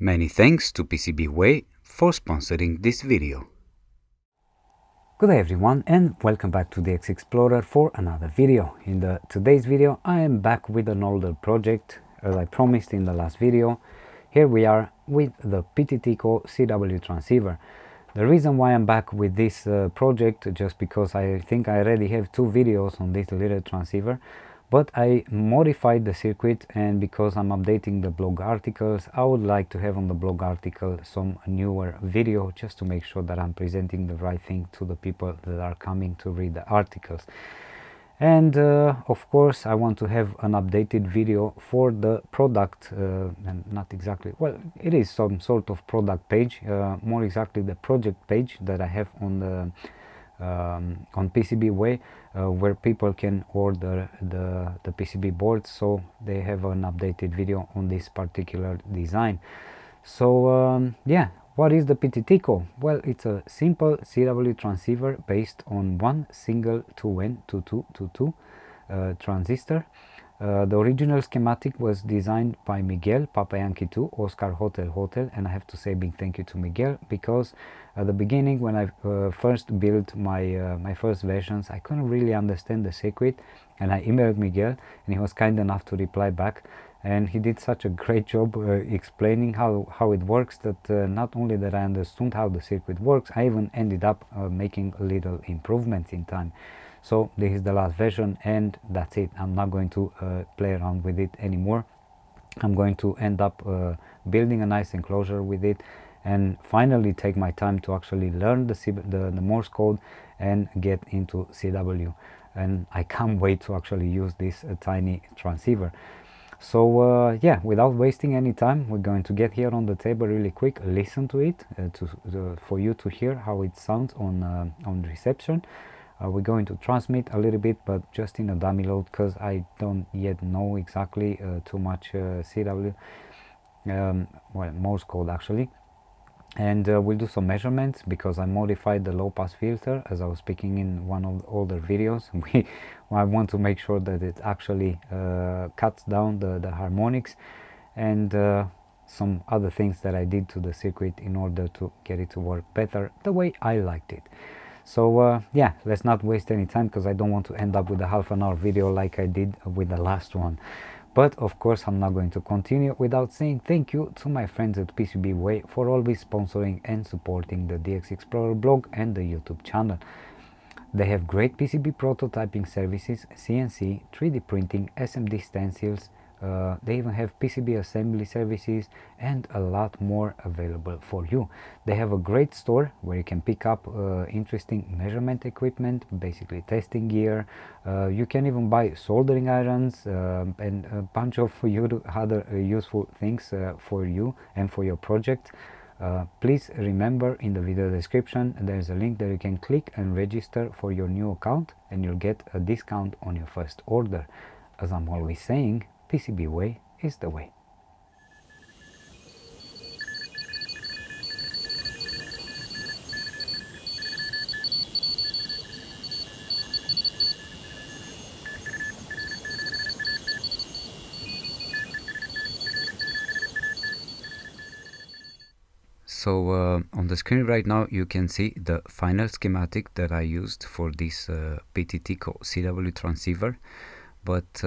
Many thanks to pcbway for sponsoring this video. Good day everyone, and welcome back to DX Explorer for another video. In today's video I am back with an older project, as I promised in the last video. Here we are with the Pititico CW transceiver. The reason why I'm back with this project, just because I think I already have 2 videos on this little transceiver, but I modified the circuit, and because I'm updating the blog articles, I would like to have on the blog article some newer video, just to make sure that I'm presenting the right thing to the people that are coming to read the articles. And of course I want to have an updated video for the product, and not exactly, well, it is some sort of product page, more exactly the project page that I have on the on pcbway, where people can order the PCB boards, so they have an updated video on this particular design. So yeah, what is the Pititico? Well, it's a simple CW transceiver based on one single 2N2222 transistor. The original schematic was designed by Miguel, Papa Yankee 2, Oscar Hotel, and I have to say big thank you to Miguel, because at the beginning when I first built my first versions, I couldn't really understand the circuit, and I emailed Miguel and he was kind enough to reply back, and he did such a great job explaining how it works, that not only that I understood how the circuit works, I even ended up making little improvements in time. So this is the last version, and that's it. I'm not going to play around with it anymore. I'm going to end up building a nice enclosure with it, and finally take my time to actually learn the Morse code and get into CW. And I can't wait to actually use this tiny transceiver. So yeah, without wasting any time, we're going to get here on the table really quick, listen to it for you to hear how it sounds on reception. We're going to transmit a little bit, but just in a dummy load, because I don't yet know exactly too much CW, well, Morse code actually. And we'll do some measurements, because I modified the low pass filter, as I was speaking in one of the older videos. I want to make sure that it actually cuts down the harmonics, and some other things that I did to the circuit in order to get it to work better the way I liked it. So yeah, let's not waste any time, because I don't want to end up with a half-an-hour video like I did with the last one. But of course I'm not going to continue without saying thank you to my friends at pcbway for always sponsoring and supporting the DX Explorer blog and the YouTube channel. They have great PCB prototyping services, CNC, 3D printing, SMD stencils. They even have PCB assembly services and a lot more available for you. They have a great store where you can pick up interesting measurement equipment, basically testing gear. You can even buy soldering irons and a bunch of other useful things for you and for your project. Please remember, in the video description there's a link that you can click and register for your new account, and you'll get a discount on your first order. As I'm always saying, PCBway is the way. So on the screen right now you can see the final schematic that I used for this Pititico CW transceiver. But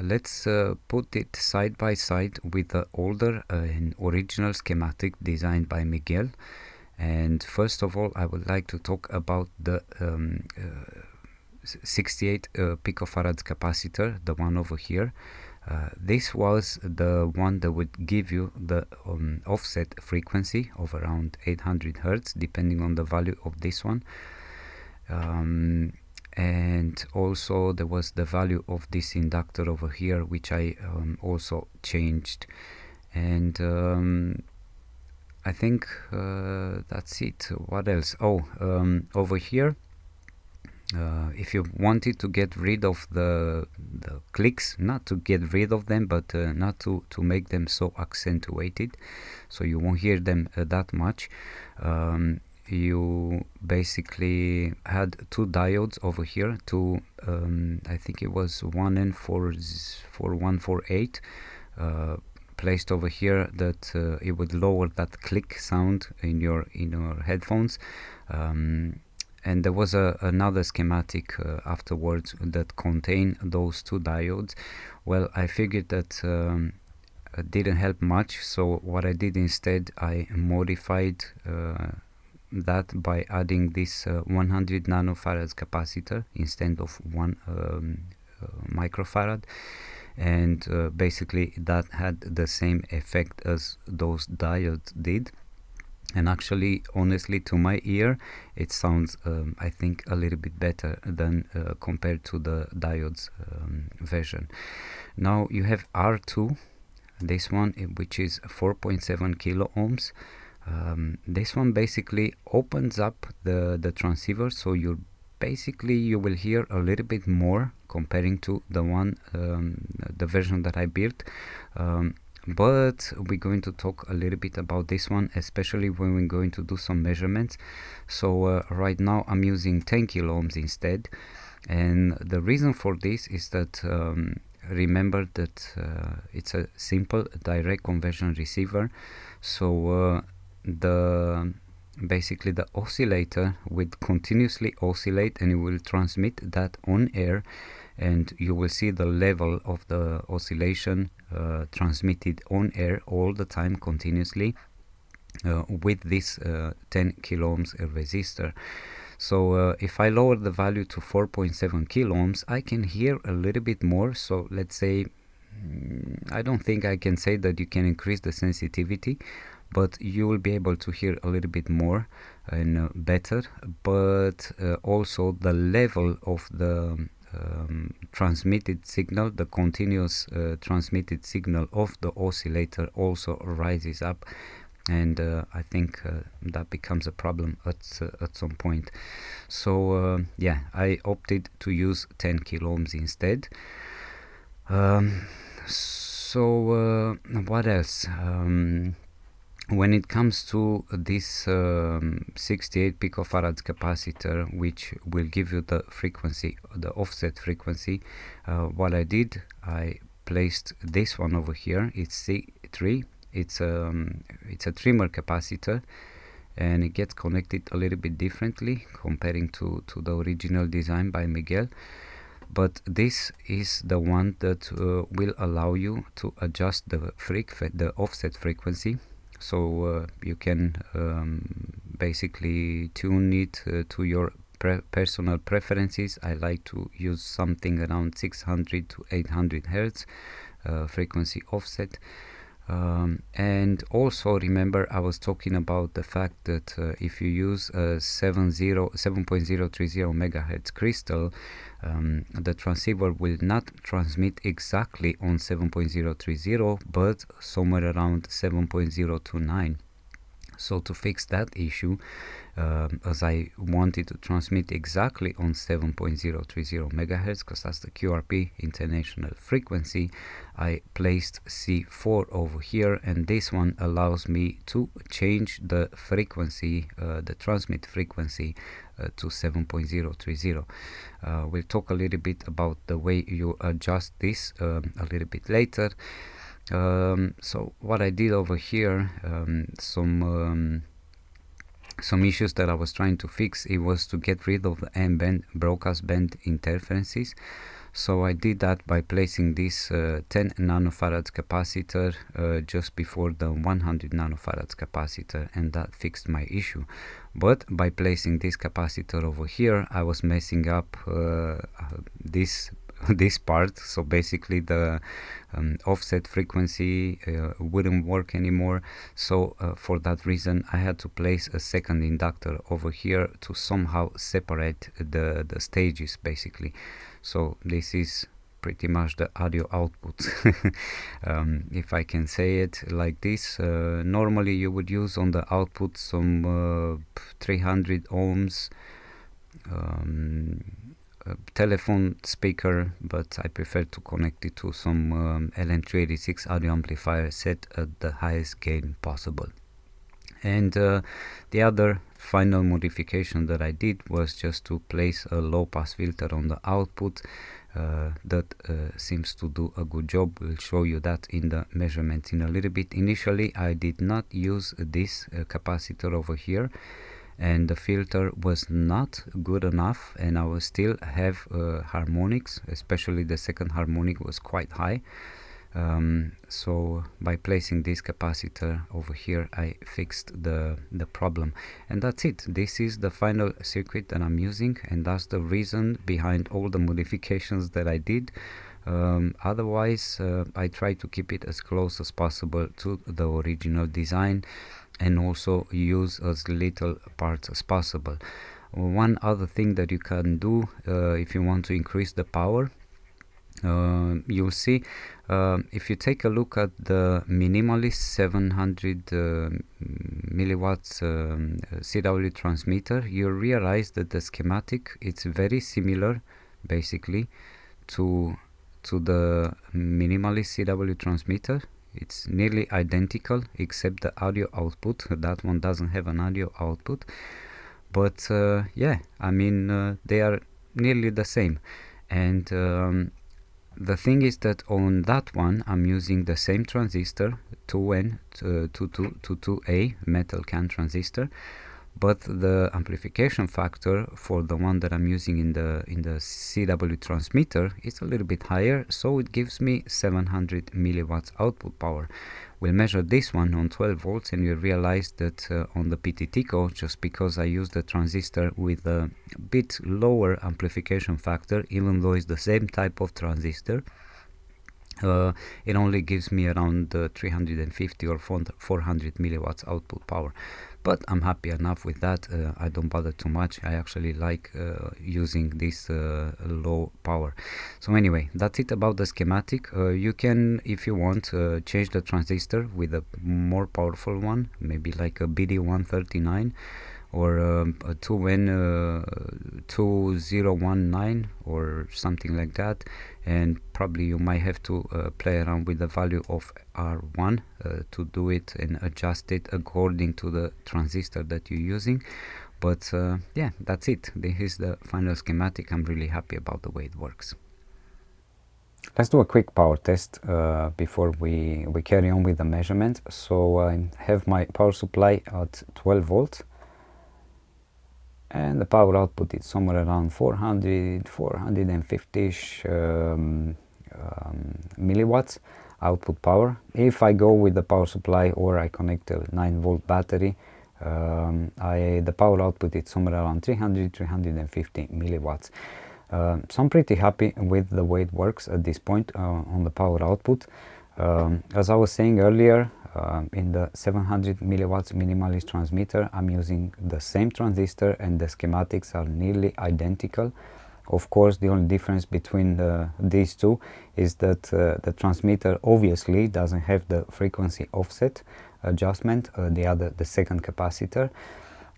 let's put it side by side with the older and original schematic designed by Miguel. And first of all, I would like to talk about the 68 picofarads capacitor, the one over here. This was the one that would give you the offset frequency of around 800 Hertz, depending on the value of this one. And also there was the value of this inductor over here, which I also changed. And I think that's it. What else? Oh, over here, if you wanted to get rid of the clicks, not to get rid of them, but not to make them so accentuated, so you won't hear them that much, you basically had 2 diodes over here, I think it was 1N4148 placed over here that it would lower that click sound in your headphones. And there was another schematic afterwards that contained those two diodes. Well, I figured that it didn't help much, so what I did instead, I modified that by adding this 100 nanofarads capacitor instead of 1 microfarad, and basically that had the same effect as those diodes did. And actually, honestly, to my ear, it sounds, I think, a little bit better than compared to the diodes version. Now you have R2, this one, which is 4.7 kilo ohms. This one basically opens up the transceiver, so you will hear a little bit more comparing to the one, the version that I built. But we're going to talk a little bit about this one, especially when we're going to do some measurements. So right now I'm using 10 kilo ohms instead, and the reason for this is that remember that it's a simple direct conversion receiver, so basically the oscillator would continuously oscillate and it will transmit that on air, and you will see the level of the oscillation transmitted on air all the time continuously with this 10 kilo ohms resistor. So if I lower the value to 4.7 kilo ohms, I can hear a little bit more. So let's say, I don't think I can say that you can increase the sensitivity, but you will be able to hear a little bit more and better, but also the level of the transmitted signal, the continuous transmitted signal of the oscillator also rises up, and I think that becomes a problem at some point. So yeah, I opted to use 10 kilo ohms instead. So what else? When it comes to this 68 picofarads capacitor, which will give you the frequency, the offset frequency, what I did, I placed this one over here. It's C3. It's a trimmer capacitor, and it gets connected a little bit differently comparing to the original design by Miguel. But this is the one that will allow you to adjust the offset frequency. So you can basically tune it to your personal preferences. I like to use something around 600 to 800 Hertz frequency offset. And also remember, I was talking about the fact that if you use a 7.030 megahertz crystal, the transceiver will not transmit exactly on 7.030, but somewhere around 7.029. So to fix that issue, as I wanted to transmit exactly on 7.030 megahertz, because that's the QRP international frequency, I placed C4 over here, and this one allows me to change the frequency, the transmit frequency to 7.030. We'll talk a little bit about the way you adjust this a little bit later. So what I did over here, some issues that I was trying to fix, it was to get rid of the M-band, broadcast band interferences. So I did that by placing this 10 nanofarads capacitor just before the 100 nanofarads capacitor, and that fixed my issue. But by placing this capacitor over here, I was messing up this part, so basically the offset frequency wouldn't work anymore. So for that reason, I had to place a second inductor over here to somehow separate the stages, basically. So this is pretty much the audio output, if I can say it like this. Normally you would use on the output some 300 ohms telephone speaker, but I prefer to connect it to some LM386 audio amplifier set at the highest gain possible. And the other final modification that I did was just to place a low pass filter on the output. that seems to do a good job. We'll show you that in the measurement in a little bit. Initially I did not use this capacitor over here, and the filter was not good enough, and I will still have harmonics, especially the second harmonic was quite high. So by placing this capacitor over here I fixed the problem, and that's it. This is the final circuit that I'm using, and that's the reason behind all the modifications that I did. Otherwise I try to keep it as close as possible to the original design and also use as little parts as possible. One other thing that you can do if you want to increase the power, you'll see if you take a look at the minimalist 700 milliwatts CW transmitter, you realize that the schematic, it's very similar basically to the minimalist CW transmitter. It's nearly identical except the audio output. That one doesn't have an audio output, but yeah, I mean they are nearly the same. And the thing is that on that one I'm using the same transistor, 2N2222A metal can transistor, but the amplification factor for the one that I'm using in the CW transmitter is a little bit higher, so it gives me 700 milliwatts output power. We'll measure this one on 12 volts, and you realize that on the Pititico, just because I use the transistor with a bit lower amplification factor, even though it's the same type of transistor, it only gives me around 350 or 400 milliwatts output power. But I'm happy enough with that. I don't bother too much. I actually like using this low power. So anyway, that's it about the schematic. You can, if you want, change the transistor with a more powerful one, maybe like a BD139 or a 2N2019 or something like that, and probably you might have to play around with the value of R1 to do it and adjust it according to the transistor that you're using. But yeah, that's it. This is the final schematic. I'm really happy about the way it works. Let's do a quick power test before we carry on with the measurement. So I have my power supply at 12 volts, and the power output is somewhere around 450-ish milliwatts output power. If I go with the power supply or I connect a 9-volt battery, the power output is somewhere around 300-350 milliwatts. So I'm pretty happy with the way it works at this point on the power output. As I was saying earlier, in the 700 milliwatts minimalist transmitter, I'm using the same transistor and the schematics are nearly identical. Of course, the only difference between these two is that the transmitter obviously doesn't have the frequency offset adjustment, the second capacitor,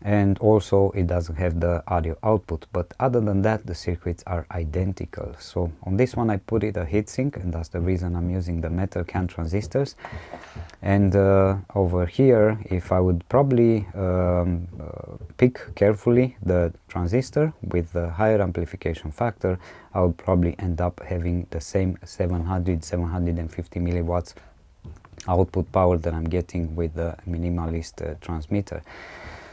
and also it doesn't have the audio output. But other than that, the circuits are identical. So on this one I put it a heatsink, and that's the reason I'm using the metal can transistors. And over here, if I would probably pick carefully the transistor with the higher amplification factor, I would probably end up having the same 750 milliwatts output power that I'm getting with the minimalist transmitter.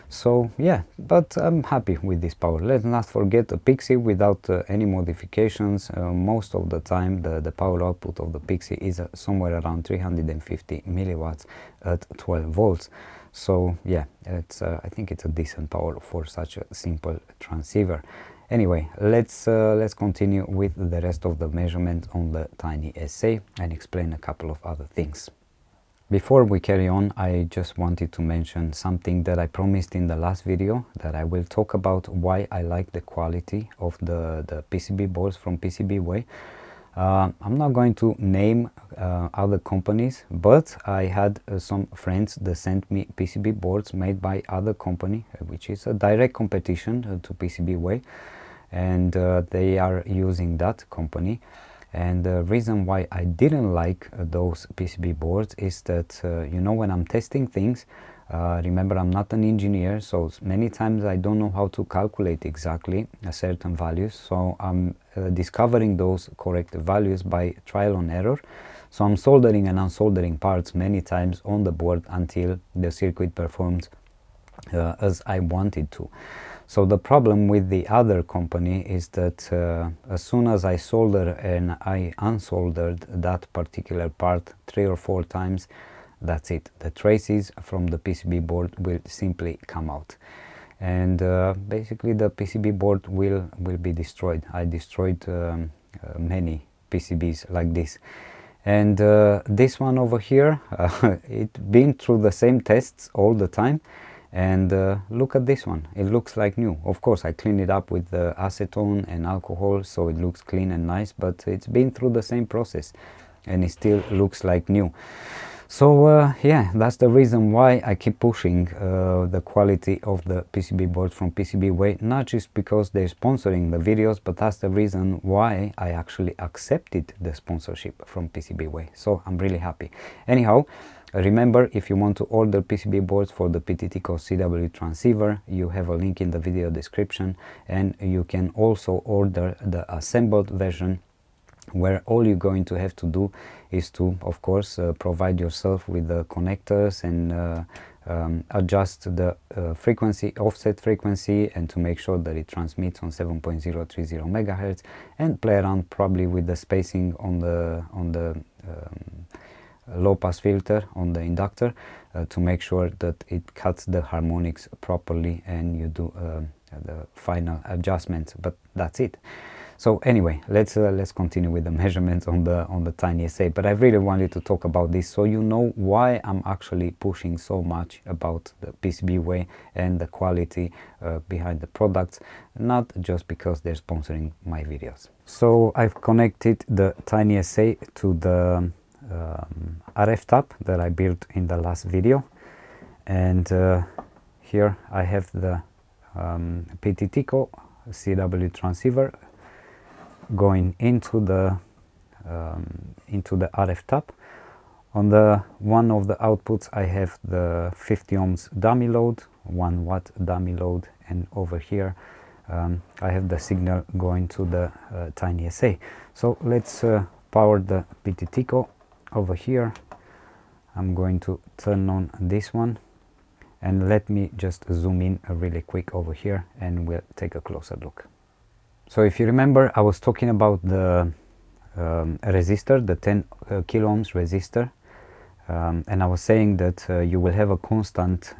So yeah, but I'm happy with this power. Let's not forget the Pixie without any modifications. Most of the time the power output of the Pixie is somewhere around 350 milliwatts at 12 volts. So yeah, it's I think it's a decent power for such a simple transceiver. Anyway, let's continue with the rest of the measurement on the Tiny SA and explain a couple of other things. Before we carry on, I just wanted to mention something that I promised in the last video, that I will talk about why I like the quality of the PCB boards from PCBway. I'm not going to name other companies, but I had some friends that sent me PCB boards made by other company, which is a direct competition to PCBway, and they are using that company. And the reason why I didn't like those PCB boards is that, you know, when I'm testing things, Remember, I'm not an engineer, so many times I don't know how to calculate exactly certain values, so I'm discovering those correct values by trial and error. So I'm soldering and unsoldering parts many times on the board until the circuit performs as I wanted to. So the problem with the other company is that as soon as I solder and I unsoldered that particular part 3 or 4 times, that's it. The traces from the PCB board will simply come out, and basically the PCB board will be destroyed. I destroyed many PCBs like this, and this one over here, it's been through the same tests all the time. And look at this one, it looks like new. Of course, I cleaned it up with the acetone and alcohol, so it looks clean and nice, but it's been through the same process and it still looks like new. So yeah, that's the reason why I keep pushing the quality of the PCB board from pcbway, not just because they're sponsoring the videos, but that's the reason why I actually accepted the sponsorship from pcbway. So I'm really happy. Anyhow, remember, if you want to order PCB boards for the Pititico CW transceiver, you have a link in the video description, and you can also order the assembled version, where all you're going to have to do is to, of course, provide yourself with the connectors and adjust the frequency, offset frequency, and to make sure that it transmits on 7.030 megahertz, and play around probably with the spacing on the low pass filter on the inductor to make sure that it cuts the harmonics properly, and you do the final adjustments. But that's it. So anyway, let's continue with the measurements on the Tiny SA. But I really wanted to talk about this so you know why I'm actually pushing so much about the PCBway and the quality behind the products, not just because they're sponsoring my videos. So I've connected the Tiny SA to the RF tap that I built in the last video, and here I have the Pititico CW transceiver going into the RF tap. On the one of the outputs I have the 50 ohms dummy load, 1 watt dummy load, and over here I have the signal going to the Tiny SA. So let's power the Pititico. Over here I'm going to turn on this one, and let me just zoom in really quick over here and we'll take a closer look. So if you remember, I was talking about the resistor, the 10 kilo ohms resistor, and I was saying that you will have a constant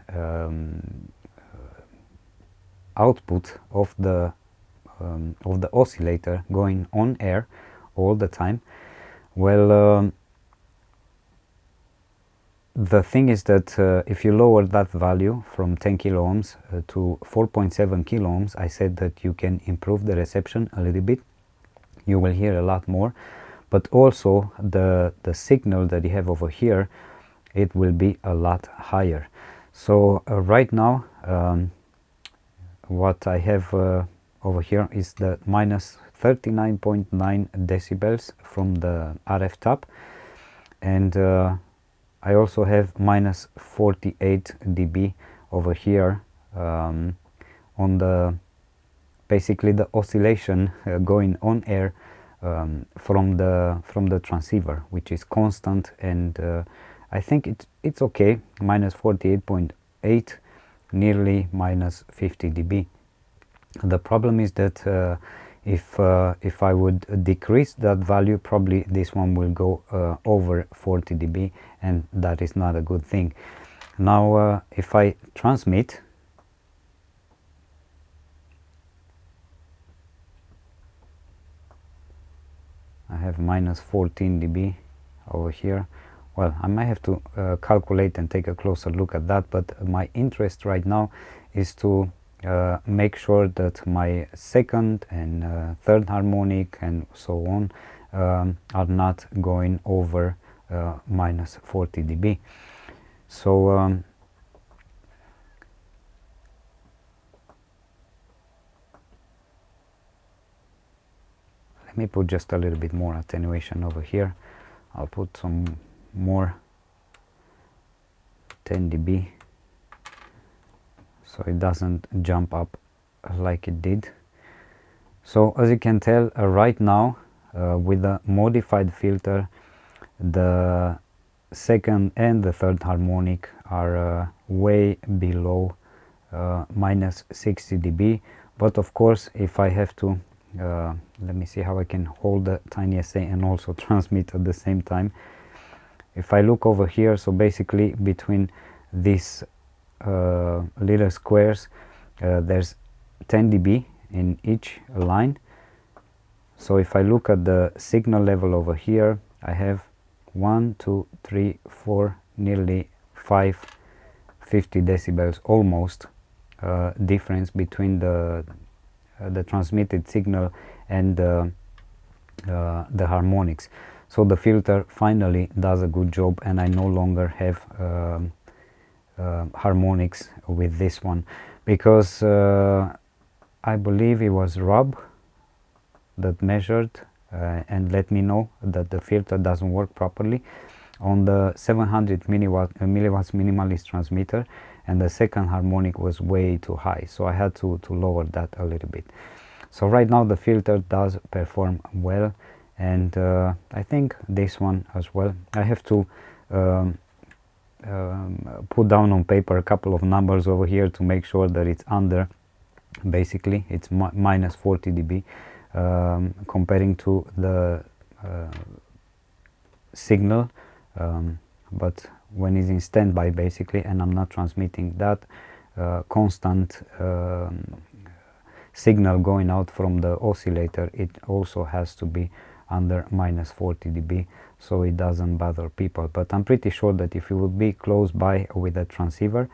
output of the oscillator going on air all the time. Well, the thing is that if you lower that value from 10 kilo ohms to 4.7 kilo ohms, I said that you can improve the reception a little bit. You will hear a lot more, but also the signal that you have over here, it will be a lot higher. So right now what I have over here is the minus 39.9 decibels from the RF tap, and I also have minus 48 dB over here on the basically the oscillation going on air from the transceiver, which is constant, and I think it's okay. Minus 48.8, nearly minus 50 dB. The problem is that if I would decrease that value, probably this one will go over 40 dB, and that is not a good thing. Now if I transmit, I have minus 14 dB over here. Well, I might have to calculate and take a closer look at that, but my interest right now is to make sure that my second and third harmonic and so on are not going over minus 40 dB. So let me put just a little bit more attenuation over here. I'll put some more 10 dB so it doesn't jump up like it did. So as you can tell, right now with the modified filter, the second and the third harmonic are way below minus 60 dB. But of course, if I have to let me see how I can hold the tiny SA and also transmit at the same time. If I look over here, so basically between these little squares there's 10 dB in each line. So if I look at the signal level over here, I have 1, 2, 3, 4, nearly 50 decibels almost difference between the transmitted signal and the harmonics. So the filter finally does a good job, and I no longer have harmonics with this one, because I believe it was Rob that measured and let me know that the filter doesn't work properly on the 700 milliwatts minimalist transmitter, and the second harmonic was way too high, so I had to lower that a little bit. So right now the filter does perform well, and I think this one as well. I have to put down on paper a couple of numbers over here to make sure that it's under, basically it's minus 40 dB comparing to the signal, but when it's in standby basically and I'm not transmitting that constant signal going out from the oscillator, it also has to be under minus 40 dB, so it doesn't bother people. But I'm pretty sure that if you would be close by with a transceiver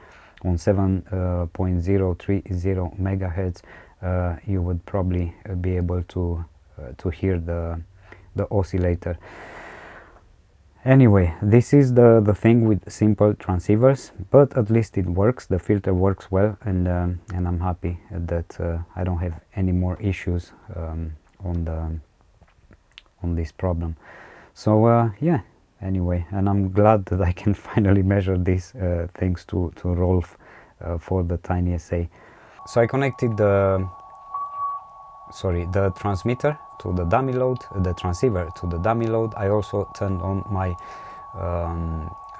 on 7.030 megahertz, you would probably be able to hear the oscillator. Anyway, this is the thing with simple transceivers, but at least it works. The filter works well, and I'm happy that I don't have any more issues on this problem. So yeah, anyway, and I'm glad that I can finally measure these things to Rolf for the tiny SA. So I connected the transmitter to the dummy load, the transceiver to the dummy load. I also turned on my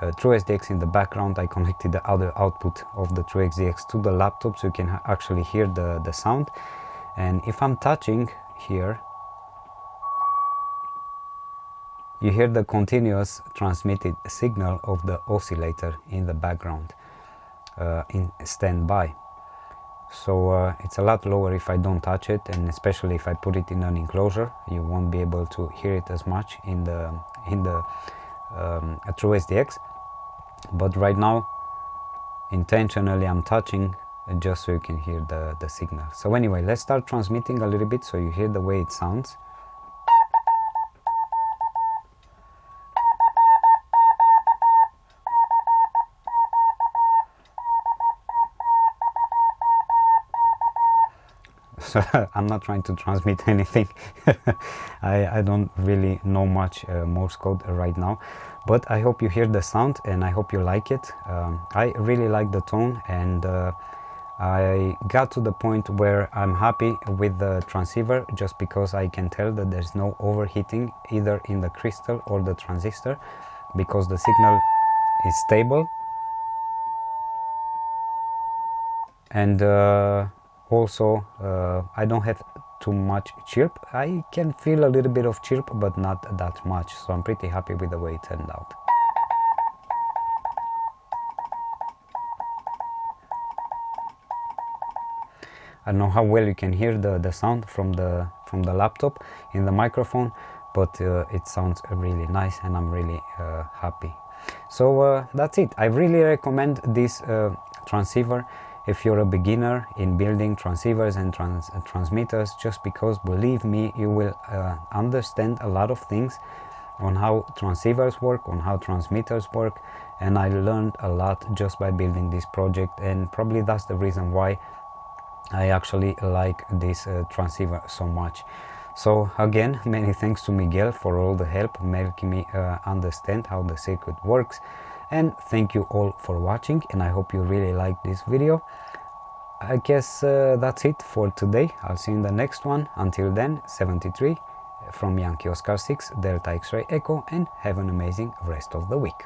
TrueSDX in the background. I connected the other output of the TrueSDX to the laptop so you can actually hear the sound. And if I'm touching here, you hear the continuous transmitted signal of the oscillator in the background in standby. So it's a lot lower if I don't touch it, and especially if I put it in an enclosure, you won't be able to hear it as much in the TrueSDX. But right now, intentionally I'm touching just so you can hear the signal. So anyway, let's start transmitting a little bit so you hear the way it sounds. I'm not trying to transmit anything. I don't really know much Morse code right now, but I hope you hear the sound and I hope you like it. I really like the tone, and I got to the point where I'm happy with the transceiver just because I can tell that there's no overheating either in the crystal or the transistor, because the signal is stable. And also I don't have too much chirp. I can feel a little bit of chirp, but not that much, so I'm pretty happy with the way it turned out. I don't know how well you can hear the sound from the laptop in the microphone, but it sounds really nice and I'm really happy. So that's it. I really recommend this transceiver if you're a beginner in building transceivers and transmitters, just because, believe me, you will understand a lot of things on how transceivers work, on how transmitters work, and I learned a lot just by building this project, and probably that's the reason why I actually like this transceiver so much. So again, many thanks to Miguel for all the help making me understand how the circuit works. And thank you all for watching, and I hope you really liked this video. I guess that's it for today. I'll see you in the next one. Until then, 73 from Yankee Oscar 6 Delta X-Ray Echo, and have an amazing rest of the week.